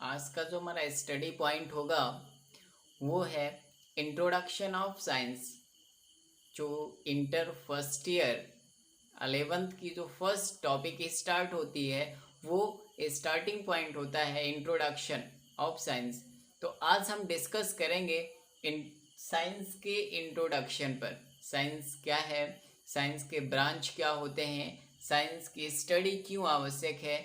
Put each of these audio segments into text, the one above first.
आज का जो हमारा स्टडी पॉइंट होगा वो है इंट्रोडक्शन ऑफ साइंस। जो इंटर फर्स्ट ईयर 11th की जो फर्स्ट टॉपिक स्टार्ट होती है वो स्टार्टिंग पॉइंट होता है इंट्रोडक्शन ऑफ साइंस। तो आज हम डिस्कस करेंगे इन साइंस के इंट्रोडक्शन पर। साइंस क्या है, साइंस के ब्रांच क्या होते हैं, साइंस की स्टडी क्यों आवश्यक है,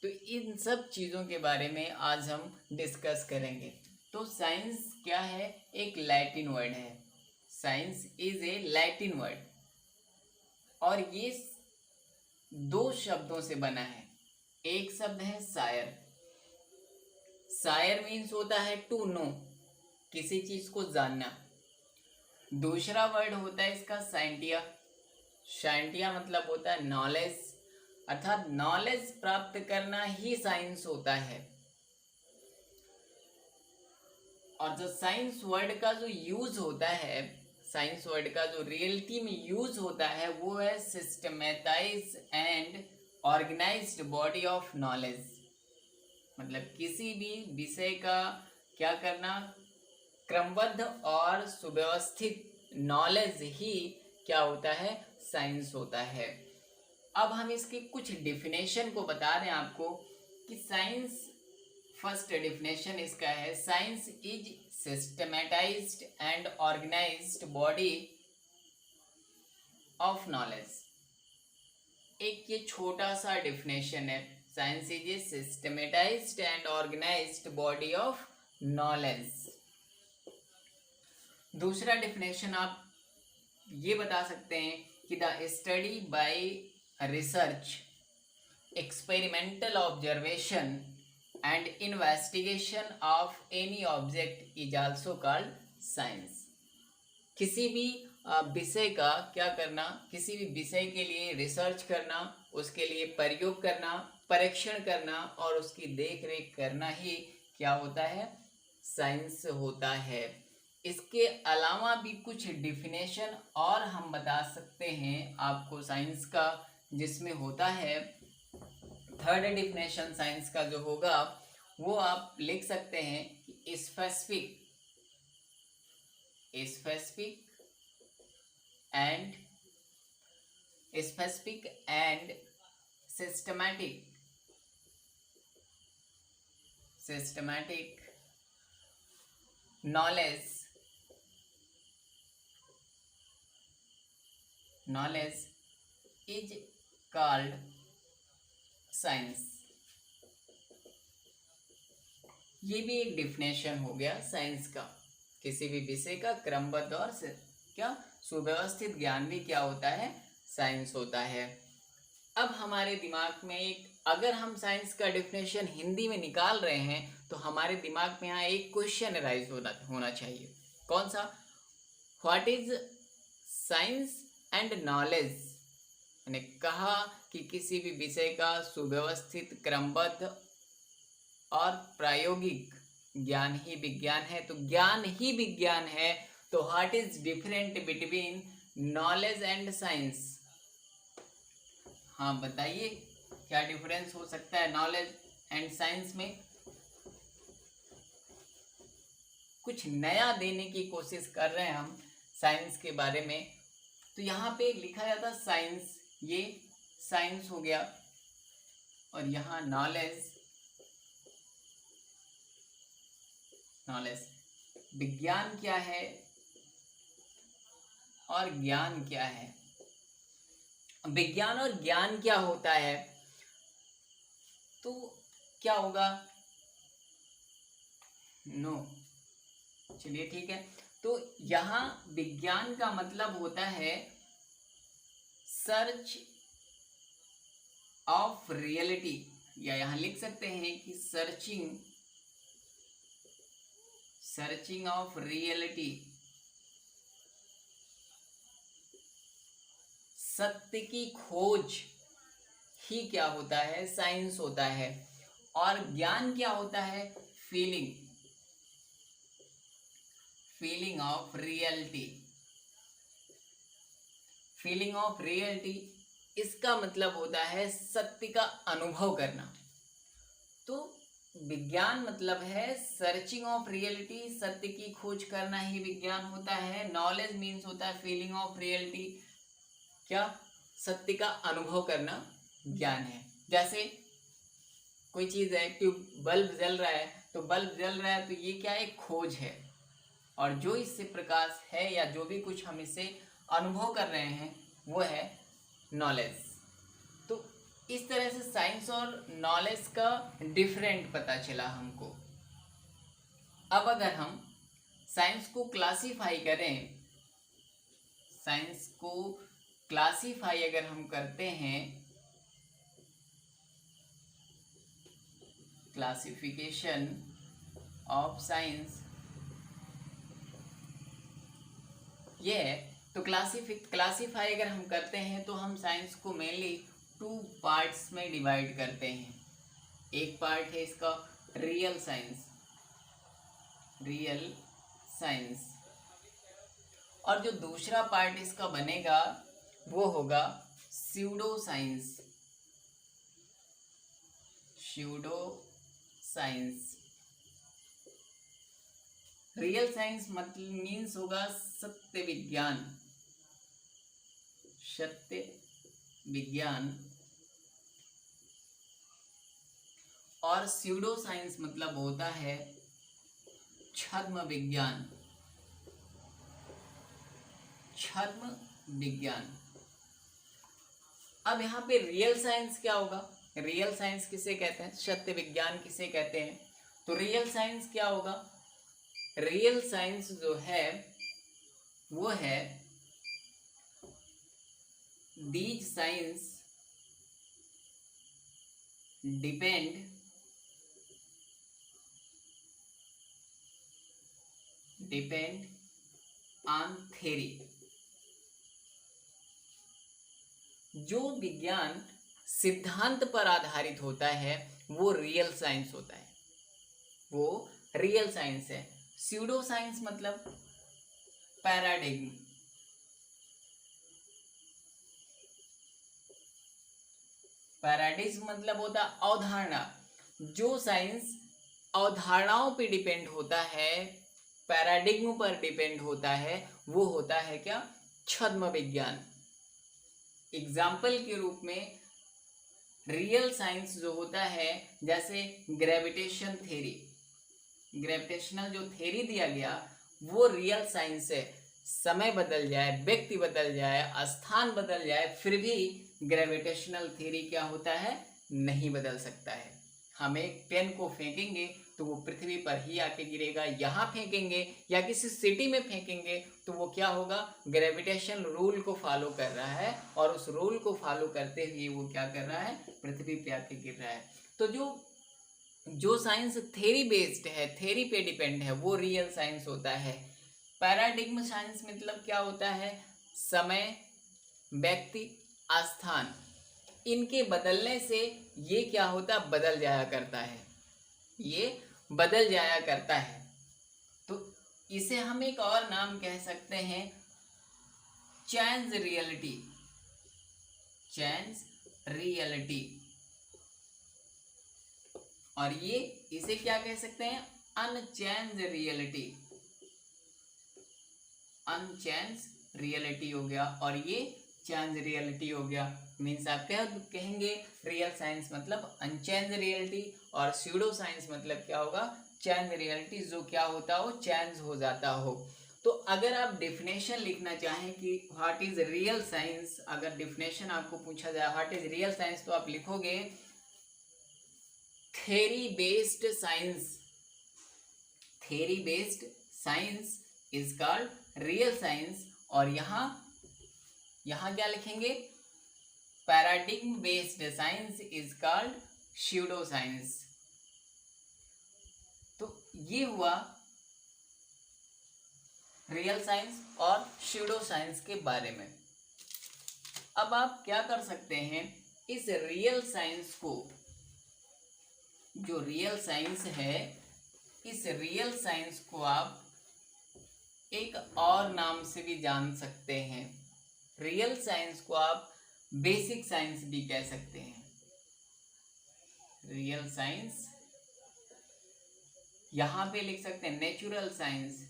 तो इन सब चीज़ों के बारे में आज हम डिस्कस करेंगे। तो साइंस क्या है, एक लैटिन वर्ड है। Science is A Latin word और ये दो शब्दों से बना है। एक शब्द है सायर। सायर मीन्स होता है टू नो, किसी चीज को जानना। दूसरा वर्ड होता है इसका साइंटिया। साइंटिया मतलब होता है नॉलेज, अर्थात नॉलेज प्राप्त करना ही साइंस होता है। और जो साइंस वर्ड का जो यूज होता है, साइंस वर्ड का जो रियलिटी में यूज होता है वो है systematize and organized body of knowledge. मतलब किसी भी विषय का क्या करना, क्रमबद्ध और सुव्यवस्थित नॉलेज ही क्या होता है, साइंस होता है। अब हम इसकी कुछ डिफिनेशन को बता रहे हैं आपको कि साइंस, फर्स्ट डेफिनेशन इसका है, science is systematized and organized body of knowledge. एक ये छोटा सा डिफिनेशन है, science is a systematized and organized body of knowledge. दूसरा डिफिनेशन आप ये बता सकते हैं कि the study by research, experimental observation and investigation of any object is also called science। किसी भी विषय का क्या करना, किसी भी विषय के लिए रिसर्च करना, उसके लिए प्रयोग करना, परीक्षण करना और उसकी देख रेख करना ही क्या होता है, साइंस होता है। इसके अलावा भी कुछ डिफिनेशन और हम बता सकते हैं आपको साइंस का, जिसमें होता है थर्ड डिफिनेशन साइंस का जो होगा वो आप लिख सकते हैं कि specific and systematic knowledge is called science. ये भी एक डिफिनेशन हो गया साइंस का, किसी भी विषय का क्रमबद्ध और क्या सुव्यवस्थित ज्ञान भी क्या होता है, साइंस होता है। अब हमारे दिमाग में एक, अगर हम साइंस का डिफिनेशन हिंदी में निकाल रहे हैं तो हमारे दिमाग में यहाँ एक क्वेश्चन राइज होना चाहिए। कौन सा? What is science and knowledge. मैंने कहा कि किसी भी विषय का सुव्यवस्थित, क्रमबद्ध और प्रायोगिक ज्ञान ही विज्ञान है। तो ज्ञान ही विज्ञान है, तो what is different between knowledge and science. हाँ बताइए, क्या डिफरेंस हो सकता है नॉलेज एंड साइंस में? कुछ नया देने की कोशिश कर रहे हैं हम साइंस के बारे में। तो यहाँ पे लिखा जाता साइंस, ये साइंस हो गया, और यहाँ नॉलेज विज्ञान क्या है और ज्ञान क्या है। विज्ञान और ज्ञान क्या होता है, तो क्या होगा? नो, चलिए ठीक है। तो यहाँ विज्ञान का मतलब होता है सर्च ऑफ रियलिटी, या यहाँ लिख सकते हैं कि सर्चिंग ऑफ रियलिटी। सत्य की खोज ही क्या होता है, साइंस होता है। और ज्ञान क्या होता है? Feeling of reality. इसका मतलब होता है सत्य का अनुभव करना। तो विज्ञान मतलब है सर्चिंग ऑफ रियलिटी, सत्य की खोज करना ही विज्ञान होता है। नॉलेज मीन्स होता है फीलिंग ऑफ रियलिटी, क्या सत्य का अनुभव करना ज्ञान है। जैसे कोई चीज है, ट्यूब बल्ब जल रहा है, तो बल्ब जल रहा है तो ये क्या है, खोज है। और जो इससे प्रकाश है या जो भी कुछ हम इससे अनुभव कर रहे हैं वो है नॉलेज। तो इस तरह से साइंस और नॉलेज का डिफरेंट पता चला हमको। अब अगर हम साइंस को क्लासीफाई करें, साइंस को क्लासीफाई अगर हम करते हैं, क्लासिफिकेशन ऑफ साइंस ये है, तो क्लासीफाई अगर हम करते हैं तो हम साइंस को मेनली 2 पार्ट्स में डिवाइड करते हैं। एक पार्ट है इसका रियल साइंस, रियल साइंस, और जो दूसरा पार्ट इसका बनेगा वो होगा pseudo science, pseudo science. Real science मतलब मीन्स होगा सत्य विज्ञान, सत्य विज्ञान, और स्यूडो साइंस मतलब होता है छद्म विज्ञान, छद्म विज्ञान। अब यहाँ पे रियल साइंस क्या होगा, रियल साइंस किसे कहते हैं, सत्य विज्ञान किसे कहते हैं, तो रियल साइंस क्या होगा, रियल साइंस जो है वो है these signs depend on theory. जो विज्ञान सिद्धांत पर आधारित होता है वो रियल साइंस होता है, वो रियल साइंस है। स्यूडो साइंस मतलब पैराडिग्म, पैराडिग्म मतलब होता है अवधारणा। जो साइंस अवधारणाओं पे डिपेंड होता है, पैराडिग्म पर डिपेंड होता है, वो होता है क्या, छद्म विज्ञान। एग्जाम्पल के रूप में रियल साइंस जो होता है, जैसे ग्रेविटेशन थ्योरी, ग्रेविटेशनल जो थ्योरी दिया गया वो रियल साइंस है। समय बदल जाए, व्यक्ति बदल जाए, स्थान बदल जाए, फिर भी ग्रेविटेशनल थ्योरी क्या होता है, नहीं बदल सकता है। हम एक पेन को फेंकेंगे तो वो पृथ्वी पर ही आके गिरेगा, यहाँ फेंकेंगे या किसी सिटी में फेंकेंगे तो वो क्या होगा, ग्रेविटेशन रूल को फॉलो कर रहा है, और उस रूल को फॉलो करते हुए वो क्या कर रहा है, पृथ्वी पे आके गिर रहा है। तो जो साइंस थ्योरी बेस्ड है, थ्योरी पे डिपेंड है, वो रियल साइंस होता है। पैराडिग्म साइंस मतलब क्या होता है, समय, व्यक्ति, स्थान, इनके बदलने से ये क्या होता, बदल जाया करता है, ये बदल जाया करता है। तो इसे हम एक और नाम कह सकते हैं चेंज रियलिटी, चेंज रियलिटी। और ये इसे क्या कह सकते हैं, अनचेंज रियलिटी, अनचेंज रियलिटी हो गया, और ये चेंज रियलिटी हो गया। मीन्स आप कहेंगे रियल साइंस मतलब अनचेंज रियलिटी, और स्यूडो साइंस मतलब क्या होगा, चेंज रियलिटी, जो क्या होता हो, चेंज हो जाता हो। तो अगर आप डेफिनेशन लिखना चाहें कि व्हाट इज रियल साइंस, अगर डेफिनेशन आपको पूछा जाए व्हाट इज रियल साइंस, तो आप लिखोगे theory based science, theory based science is called real science. और यहाँ क्या लिखेंगे, paradigm based science is called pseudo science. तो ये हुआ रियल साइंस और स्यूडो साइंस के बारे में। अब आप क्या कर सकते हैं, इस रियल साइंस को, जो रियल साइंस है, इस रियल साइंस को आप एक और नाम से भी जान सकते हैं। रियल साइंस को आप बेसिक साइंस भी कह सकते हैं, रियल साइंस यहाँ पे लिख सकते हैं नेचुरल साइंस,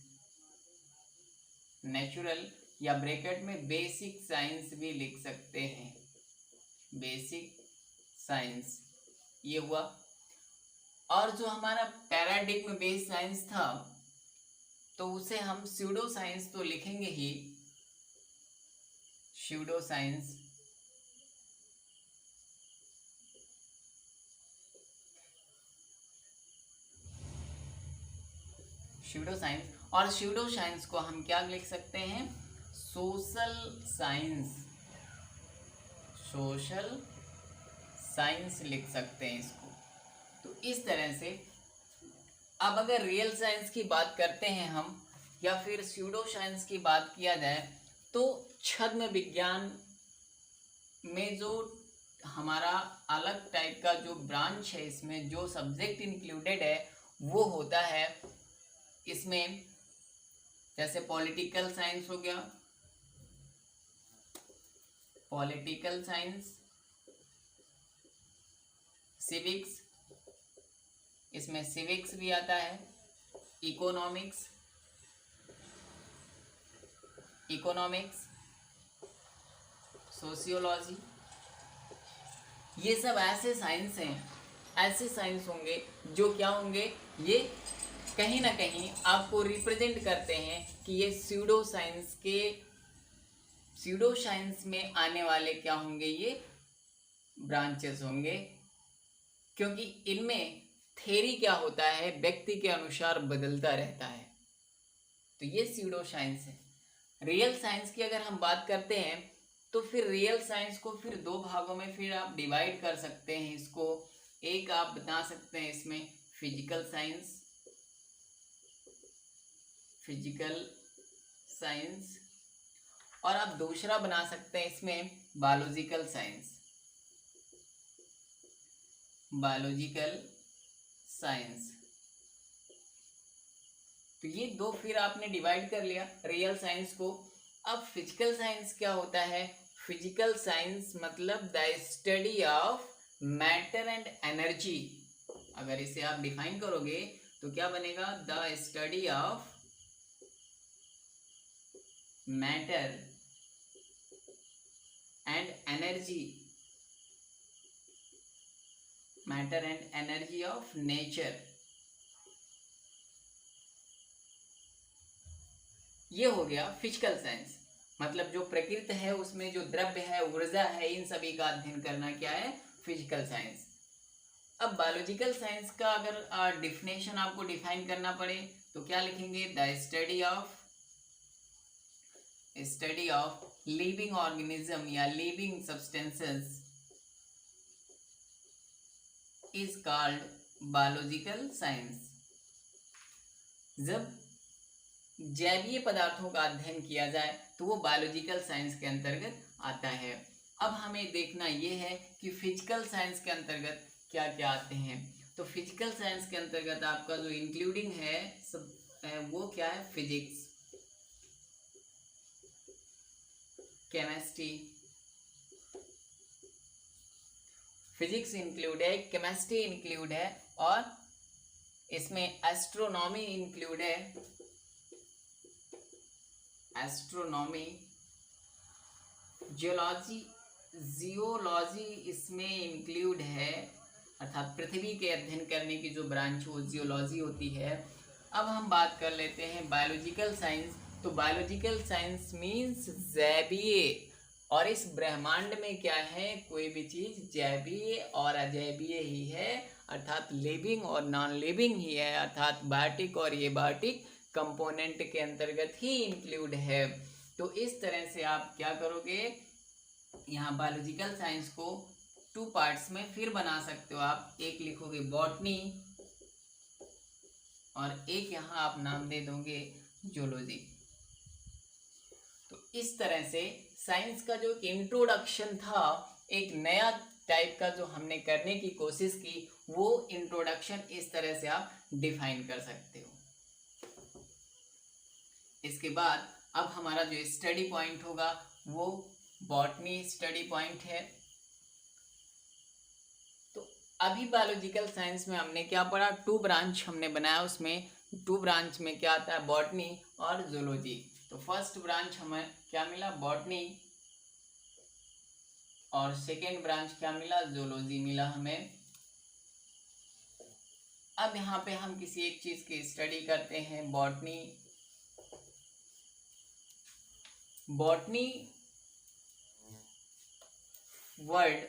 नेचुरल, या ब्रैकेट में बेसिक साइंस भी लिख सकते हैं, बेसिक साइंस, ये हुआ। और जो हमारा पैराडिग्म बेस्ड साइंस था तो उसे हम स्यूडो साइंस तो लिखेंगे ही, स्यूडो साइंस। स्यूडो साइंस, और स्यूडो साइंस को हम क्या लिख सकते हैं, सोशल साइंस, सोशल साइंस लिख सकते हैं इसको। तो इस तरह से अब अगर रियल साइंस की बात करते हैं हम, या फिर स्यूडो साइंस की बात किया जाए, तो छद्म विज्ञान में जो हमारा अलग टाइप का जो ब्रांच है, इसमें जो सब्जेक्ट इंक्लूडेड है वो होता है, इसमें जैसे पॉलिटिकल साइंस हो गया, पॉलिटिकल साइंस, सिविक्स, इसमें सिविक्स भी आता है, इकोनॉमिक्स, इकोनॉमिक्स, सोशियोलॉजी, ये सब ऐसे साइंस हैं, ऐसे साइंस होंगे जो क्या होंगे, ये कहीं ना कहीं आपको रिप्रेजेंट करते हैं कि ये स्यूडो साइंस के, स्यूडो साइंस में आने वाले क्या होंगे, ये ब्रांचेस होंगे, क्योंकि इनमें थ्योरी क्या होता है व्यक्ति के अनुसार बदलता रहता है। तो ये स्यूडो साइंस है। रियल साइंस की अगर हम बात करते हैं तो फिर रियल साइंस को फिर दो भागों में फिर आप डिवाइड कर सकते हैं इसको। एक आप बता सकते हैं इसमें फिजिकल साइंस, फिजिकल साइंस, और आप दूसरा बना सकते हैं इसमें बायोलॉजिकल साइंस, बायोलॉजिकल साइंस। तो ये दो फिर आपने डिवाइड कर लिया रियल साइंस को। अब फिजिकल साइंस क्या होता है, फिजिकल साइंस मतलब the study of matter and energy. अगर इसे आप डिफाइन करोगे तो क्या बनेगा, the study of matter and energy, matter and energy of nature. ये हो गया फिजिकल साइंस, मतलब जो प्रकृति है उसमें जो द्रव्य है, ऊर्जा है, इन सभी का अध्ययन करना क्या है, फिजिकल साइंस। अब बायोलॉजिकल साइंस का अगर डिफिनेशन आपको डिफाइन करना पड़े तो क्या लिखेंगे, the study of living organism या living substances is called biological science. जब जैवीय पदार्थों का अध्ययन किया जाए तो वो बायोलॉजिकल साइंस के अंतर्गत आता है। अब हमें देखना ये है कि फिजिकल साइंस के अंतर्गत क्या क्या आते हैं। तो फिजिकल साइंस के अंतर्गत आपका जो इंक्लूडिंग है सब वो क्या है, फिजिक्स, केमिस्ट्री, फिजिक्स इंक्लूड है, केमिस्ट्री इंक्लूड है, और इसमें एस्ट्रोनॉमी इंक्लूड है, एस्ट्रोनॉमी, जियोलॉजी इसमें इंक्लूड है, अर्थात पृथ्वी के अध्ययन करने की जो ब्रांच वो जियोलॉजी होती है। अब हम बात कर लेते हैं बायोलॉजिकल साइंस। तो बायोलॉजिकल साइंस मीन्स जैवीय, और इस ब्रह्मांड में क्या है, कोई भी चीज जैवीय और अजैवीय ही है, अर्थात लिविंग और नॉन लिविंग ही है, अर्थात बायोटिक और एबायोटिक कंपोनेंट के अंतर्गत ही इंक्लूड है। तो इस तरह से आप क्या करोगे, यहाँ बायोलॉजिकल साइंस को टू पार्ट्स में फिर बना सकते हो आप। एक लिखोगे बॉटनी और एक यहाँ आप नाम दे दोगे जूलॉजी। तो इस तरह से साइंस का जो इंट्रोडक्शन था, एक नया टाइप का जो हमने करने की कोशिश की, वो इंट्रोडक्शन इस तरह से आप डिफाइन कर सकते हो। इसके बाद अब हमारा जो स्टडी पॉइंट होगा वो बॉटनी स्टडी पॉइंट है। तो अभी बायोलॉजिकल साइंस में हमने क्या पढ़ा, 2 ब्रांच हमने बनाया, उसमें 2 ब्रांच में क्या आता है, बॉटनी और जूलॉजी। तो फर्स्ट ब्रांच हमें क्या मिला, बॉटनी, और सेकेंड ब्रांच क्या मिला, जूलॉजी मिला हमें। अब यहाँ पे हम किसी एक चीज की स्टडी करते हैं, बॉटनी। बॉटनी वर्ड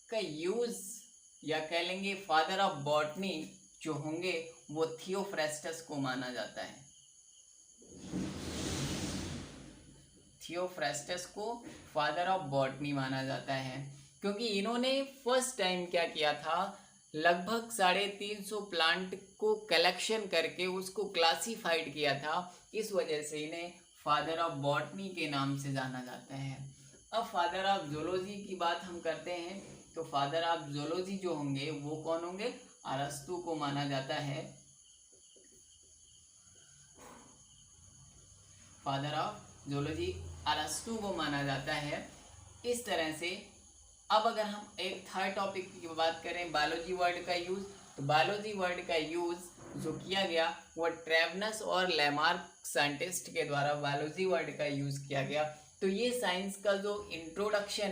का यूज या कह लेंगे फादर ऑफ बॉटनी जो होंगे वो थियोफ्रेस्टस को माना जाता है। थियोफ्रेस्टस को फादर ऑफ बॉटनी माना जाता है, क्योंकि इन्होंने फर्स्ट टाइम क्या किया था, लगभग 350 प्लांट को कलेक्शन करके उसको क्लासिफाइड किया था। इस वजह से इन्हें फादर ऑफ बॉटनी के नाम से जाना जाता है। अब फादर ऑफ जूलॉजी की बात हम करते हैं, तो फादर ऑफ जूलॉजी जो होंगे वो कौन होंगे, अरस्तु को माना जाता है। फादर ऑफ जूलॉजी अरस्तु को माना जाता है। इस तरह से अब अगर हम एक थर्ड टॉपिक की बात करें, बायोलॉजी वर्ड का यूज, तो बायोलॉजी वर्ड का यूज जो किया गया वो ट्रेवनस और लेमार्क साइंटिस्ट के द्वारा बायोलॉजी वर्ड का यूज किया गया। तो ये साइंस का जो इंट्रोडक्शन है